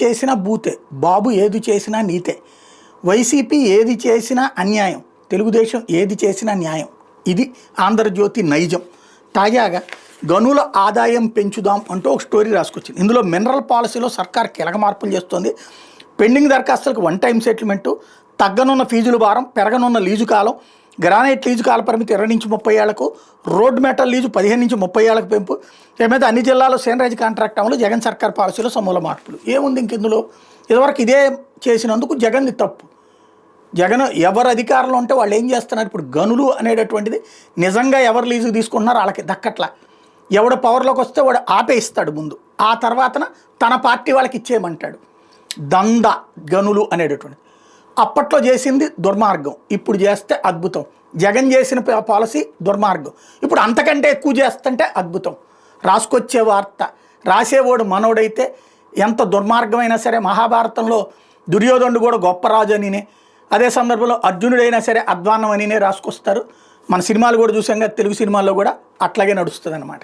చేసినా బూతే, బాబు ఏది చేసినా నీతే, వైసీపీ ఏది చేసినా అన్యాయం, తెలుగుదేశం ఏది చేసినా న్యాయం. ఇది ఆంధ్రజ్యోతి నైజం. తాజాగా గనుల ఆదాయం పెంచుదాం అంటూ ఒక స్టోరీ రాసుకొచ్చింది. ఇందులో మినరల్ పాలసీలో సర్కార్ కీలక మార్పులు చేస్తోంది. పెండింగ్ దరఖాస్తులకు 1 టైం సెటిల్మెంటు, తగ్గనున్న ఫీజుల భారం, పెరగనున్న లీజు కాలం, గ్రానైట్ లీజు కాల పరిమితి 20 నుంచి 30 ఏళ్లకు, రోడ్ మెటల్ లీజు 15 నుంచి 30 ఏళ్లకు పెంపు, ఏమైతే అన్ని జిల్లాల్లో సేనరాజ్ కాంట్రాక్ట్ అమలు, జగన్ సర్కార్ పాలసీలో సమూల మార్పులు. ఏముంది ఇంక ఇందులో? ఇదివరకు ఇదే చేసినందుకు జగన్ది తప్పు. జగన్ ఎవరు అధికారంలో ఉంటే వాళ్ళు ఏం చేస్తున్నారు? ఇప్పుడు గనులు అనేటటువంటిది నిజంగా ఎవరు లీజు తీసుకుంటున్నారో వాళ్ళకి దక్కట్లా. ఎవడు పవర్లోకి వస్తే వాడు ఆపేయిస్తాడు ముందు, ఆ తర్వాతన తన పార్టీ వాళ్ళకి ఇచ్చేయమంటాడు. దంద గనులు అనేటటువంటిది అప్పట్లో చేసింది దుర్మార్గం, ఇప్పుడు చేస్తే అద్భుతం. జగన్ చేసిన పాలసీ దుర్మార్గం, ఇప్పుడు అంతకంటే ఎక్కువ చేస్తుంటే అద్భుతం. రాసుకొచ్చే వార్త రాసేవాడు మనోడైతే ఎంత దుర్మార్గమైనా సరే, మహాభారతంలో దుర్యోధనుడు కూడా గొప్ప రాజు అనినే, అదే సందర్భంలో అర్జునుడైనా సరే అధ్వాన్నం అనినే రాసుకొస్తారు. మన సినిమాలు కూడా చూసాం కదా, తెలుగు సినిమాల్లో కూడా అట్లాగే నడుస్తుంది అన్నమాట.